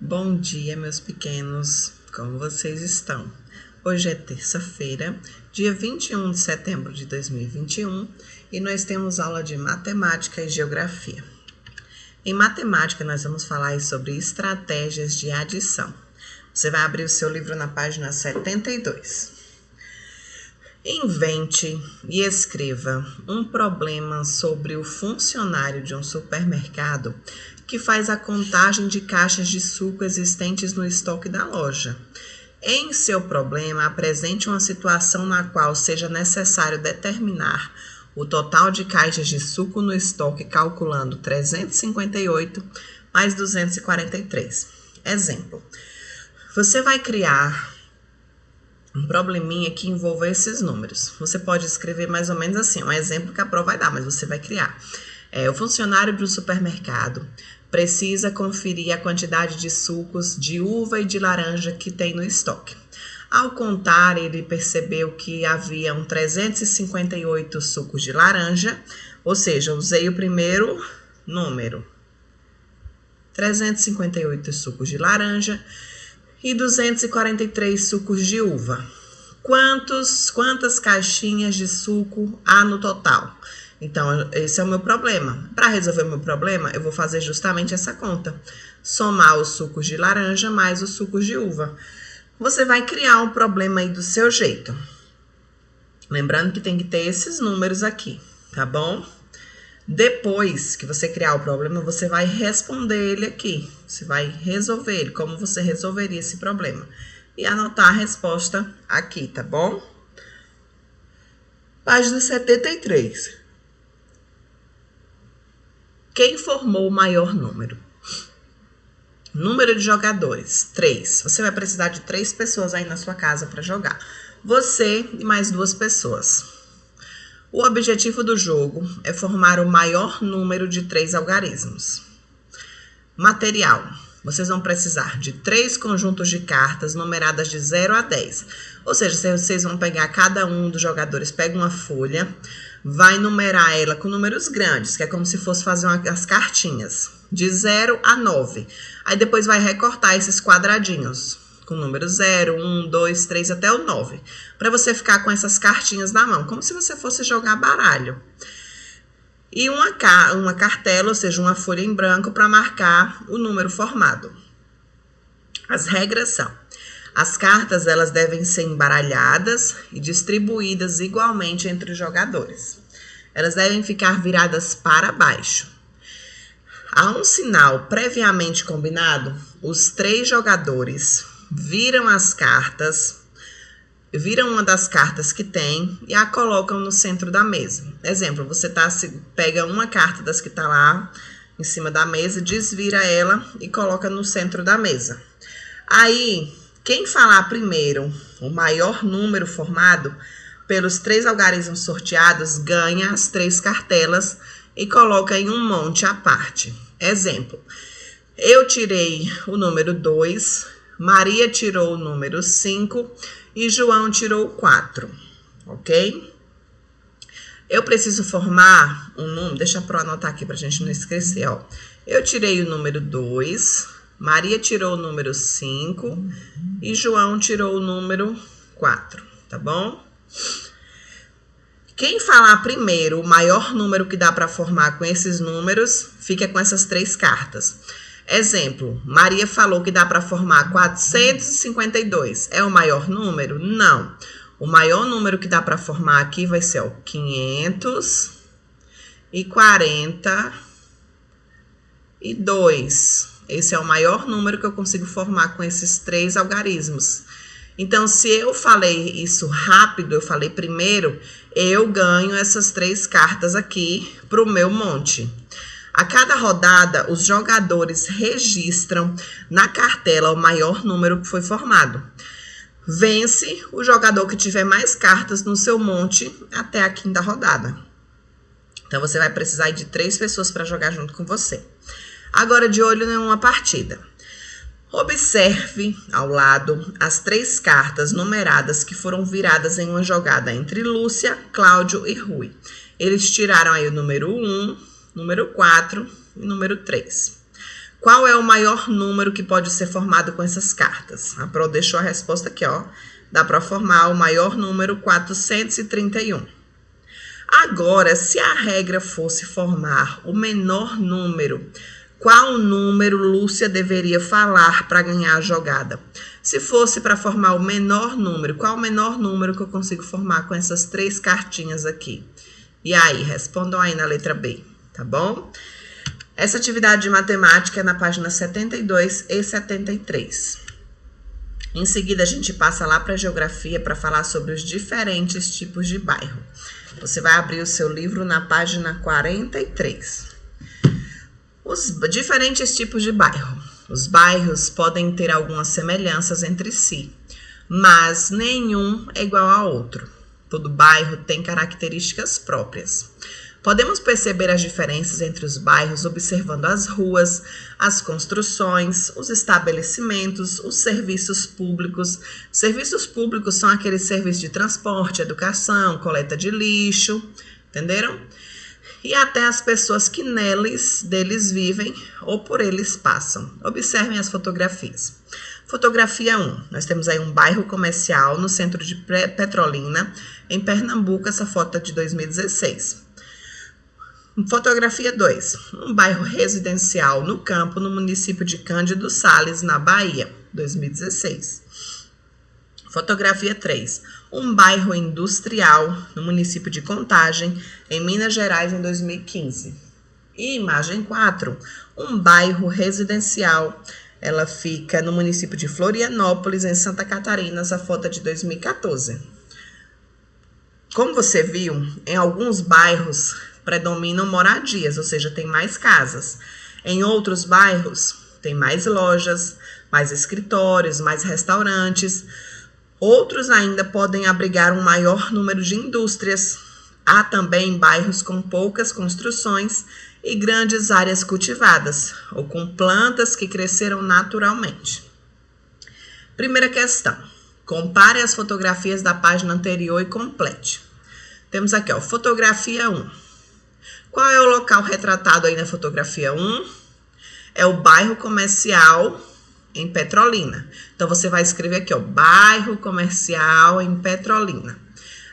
Bom dia, meus pequenos, como vocês estão? Hoje é terça-feira, dia 21 de setembro de 2021 e nós temos aula de matemática e geografia. Em matemática, nós vamos falar sobre estratégias de adição. Você vai abrir o seu livro na página 72. Invente e escreva um problema sobre o funcionário de um supermercado que faz a contagem de caixas de suco existentes no estoque da loja. Em seu problema, apresente uma situação na qual seja necessário determinar o total de caixas de suco no estoque calculando 358 mais 243. Exemplo, você vai criar um probleminha que envolva esses números. Você pode escrever mais ou menos assim, um exemplo que a prova vai dar, mas você vai criar. O funcionário de um supermercado precisa conferir a quantidade de sucos de uva e de laranja que tem no estoque. Ao contar, ele percebeu que havia 358 sucos de laranja, ou seja, usei o primeiro número, 358 sucos de laranja, e 243 sucos de uva. Quantas caixinhas de suco há no total? Então, esse é o meu problema. Para resolver o meu problema, eu vou fazer justamente essa conta. Somar os sucos de laranja mais os sucos de uva. Você vai criar um problema aí do seu jeito. Lembrando que tem que ter esses números aqui, tá bom? Depois que você criar o problema, você vai responder ele aqui. Você vai resolver ele, como você resolveria esse problema. E anotar a resposta aqui, tá bom? Página 73. Quem formou o maior número? Número de jogadores, 3. Você vai precisar de 3 pessoas aí na sua casa para jogar. Você e mais 2 pessoas. O objetivo do jogo é formar o maior número de 3 algarismos. Material. Vocês vão precisar de 3 conjuntos de cartas numeradas de 0 a 10. Ou seja, vocês vão pegar cada um dos jogadores, pega uma folha, vai numerar ela com números grandes, que é como se fosse fazer as cartinhas, de 0 a 9. Aí depois vai recortar esses quadradinhos, com número 0, 1, 2, 3 até o 9, para você ficar com essas cartinhas na mão, como se você fosse jogar baralho. E uma cartela, ou seja, uma folha em branco para marcar o número formado. As regras são: as cartas elas devem ser embaralhadas e distribuídas igualmente entre os jogadores. Elas devem ficar viradas para baixo. Há um sinal previamente combinado, os 3 jogadores viram as cartas, viram uma das cartas que tem e a colocam no centro da mesa. Exemplo, você pega uma carta das que está lá em cima da mesa, desvira ela e coloca no centro da mesa. Aí, quem falar primeiro o maior número formado pelos 3 algarismos sorteados ganha as 3 cartelas e coloca em um monte à parte. Exemplo, eu tirei o número 2, Maria tirou o número 5 e João tirou o 4, ok? Eu preciso formar um número, deixa eu anotar aqui para a gente não esquecer, ó. Eu tirei o número 2, Maria tirou o número 5 e João tirou o número 4, tá bom? Quem falar primeiro o maior número que dá para formar com esses números, fica com essas 3 cartas. Exemplo, Maria falou que dá para formar 452. É o maior número? Não. O maior número que dá para formar aqui vai ser 542. Esse é o maior número que eu consigo formar com esses 3 algarismos. Então, se eu falei isso rápido, eu falei primeiro, eu ganho essas 3 cartas aqui para o meu monte. A cada rodada, os jogadores registram na cartela o maior número que foi formado. Vence o jogador que tiver mais cartas no seu monte até a 5ª rodada. Então, você vai precisar de 3 pessoas para jogar junto com você. Agora, de olho em uma partida. Observe ao lado as 3 cartas numeradas que foram viradas em uma jogada entre Lúcia, Cláudio e Rui. Eles tiraram aí o número 1, número 4 e número 3. Qual é o maior número que pode ser formado com essas cartas? A Pro deixou a resposta aqui, ó. Dá para formar o maior número 431. Agora, se a regra fosse formar o menor número, qual número Lúcia deveria falar para ganhar a jogada? Se fosse para formar o menor número, qual o menor número que eu consigo formar com essas 3 cartinhas aqui? E aí, respondam aí na letra B, tá bom? Essa atividade de matemática é na página 72 e 73. Em seguida, a gente passa lá para a geografia para falar sobre os diferentes tipos de bairro. Você vai abrir o seu livro na página 43. Os diferentes tipos de bairro. Os bairros podem ter algumas semelhanças entre si, mas nenhum é igual ao outro. Todo bairro tem características próprias. Podemos perceber as diferenças entre os bairros observando as ruas, as construções, os estabelecimentos, os serviços públicos. Serviços públicos são aqueles serviços de transporte, educação, coleta de lixo, entenderam? E até as pessoas que deles vivem ou por eles passam. Observem as fotografias. Fotografia 1. Nós temos aí um bairro comercial no centro de Petrolina, em Pernambuco. Essa foto é de 2016. Fotografia 2. Um bairro residencial no campo, no município de Cândido Sales, na Bahia, 2016. Fotografia 3. Um bairro industrial no município de Contagem, em Minas Gerais, em 2015. E imagem 4. Um bairro residencial. Ela fica no município de Florianópolis, em Santa Catarina. Essa foto é de 2014. Como você viu, em alguns bairros predominam moradias, ou seja, tem mais casas. Em outros bairros, tem mais lojas, mais escritórios, mais restaurantes. Outros ainda podem abrigar um maior número de indústrias. Há também bairros com poucas construções e grandes áreas cultivadas, ou com plantas que cresceram naturalmente. Primeira questão. Compare as fotografias da página anterior e complete. Temos aqui, ó, fotografia 1. Qual é o local retratado aí na fotografia 1? É o bairro comercial em Petrolina. Então, você vai escrever aqui, ó, bairro comercial em Petrolina.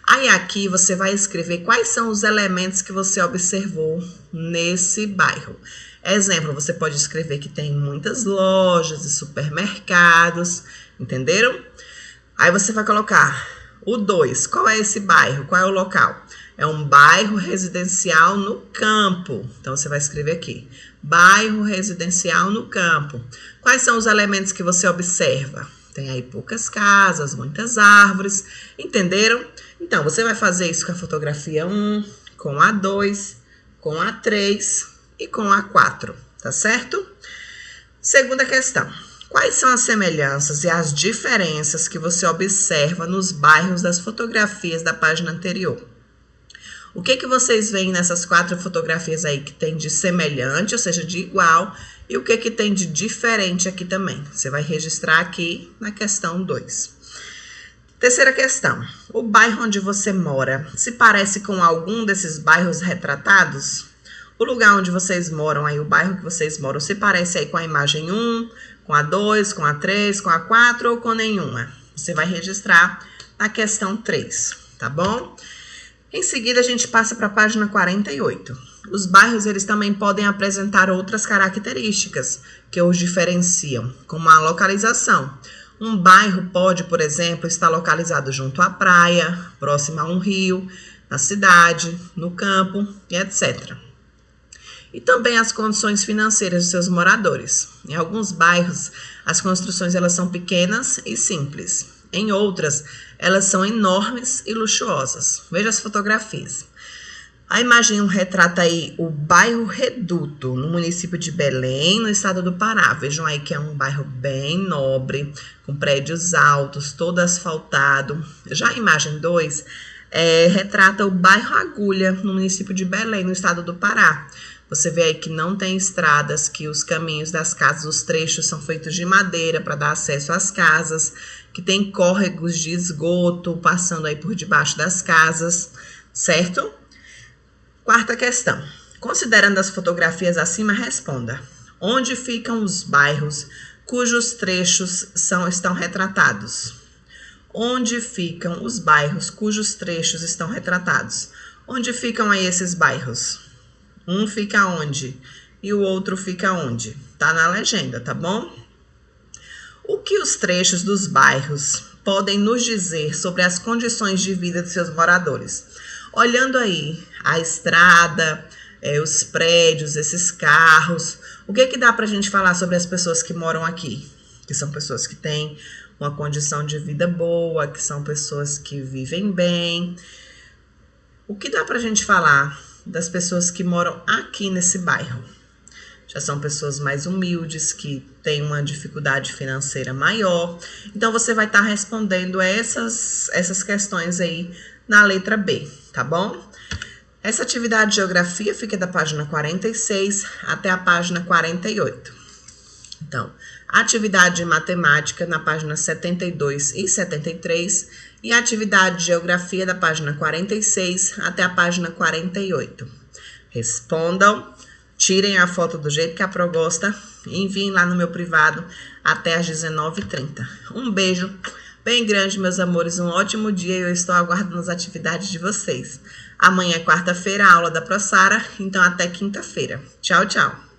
Aí, aqui, você vai escrever quais são os elementos que você observou nesse bairro. Exemplo, você pode escrever que tem muitas lojas e supermercados, entenderam? Aí, você vai colocar o 2. Qual é esse bairro? Qual é o local? É um bairro residencial no campo. Então, você vai escrever aqui, bairro residencial no campo. Quais são os elementos que você observa? Tem aí poucas casas, muitas árvores, entenderam? Então, você vai fazer isso com a fotografia 1, com a 2, com a 3 e com a 4, tá certo? Segunda questão. Quais são as semelhanças e as diferenças que você observa nos bairros das fotografias da página anterior? O que vocês veem nessas 4 fotografias aí que tem de semelhante, ou seja, de igual, e o que tem de diferente aqui também? Você vai registrar aqui na questão 2. Terceira questão. O bairro onde você mora se parece com algum desses bairros retratados? O lugar onde vocês moram aí, o bairro que vocês moram, se parece aí com a imagem 1, com a 2, com a 3, com a 4 ou com nenhuma? Você vai registrar na questão 3, tá bom? Em seguida, a gente passa para a página 48. Os bairros, eles também podem apresentar outras características que os diferenciam, como a localização. Um bairro pode, por exemplo, estar localizado junto à praia, próximo a um rio, na cidade, no campo e etc. E também as condições financeiras dos seus moradores. Em alguns bairros, as construções elas são pequenas e simples. Em outras, elas são enormes e luxuosas. Veja as fotografias. A imagem 1 retrata aí o bairro Reduto, no município de Belém, no estado do Pará. Vejam aí que é um bairro bem nobre, com prédios altos, todo asfaltado. Já a imagem 2 retrata o bairro Agulha, no município de Belém, no estado do Pará. Você vê aí que não tem estradas, que os caminhos das casas, os trechos são feitos de madeira para dar acesso às casas, que tem córregos de esgoto passando aí por debaixo das casas, certo? Quarta questão. Considerando as fotografias acima, responda. Onde ficam os bairros cujos trechos estão retratados? Onde ficam os bairros cujos trechos estão retratados? Onde ficam aí esses bairros? Um fica onde? E o outro fica onde? Tá na legenda, tá bom? O que os trechos dos bairros podem nos dizer sobre as condições de vida de seus moradores? Olhando aí a estrada, os prédios, esses carros, o que dá pra gente falar sobre as pessoas que moram aqui? Que são pessoas que têm uma condição de vida boa, que são pessoas que vivem bem. O que dá pra gente falar das pessoas que moram aqui nesse bairro? Já são pessoas mais humildes, que têm uma dificuldade financeira maior. Então, você vai estar respondendo essas questões aí na letra B, tá bom? Essa atividade de geografia fica da página 46 até a página 48. Então, atividade de matemática na página 72 e 73 e a atividade de geografia da página 46 até a página 48. Respondam, tirem a foto do jeito que a Pro gosta e enviem lá no meu privado até às 19h30. Um beijo bem grande, meus amores, um ótimo dia e eu estou aguardando as atividades de vocês. Amanhã é quarta-feira, a aula da Pro Sara, então até quinta-feira. Tchau, tchau!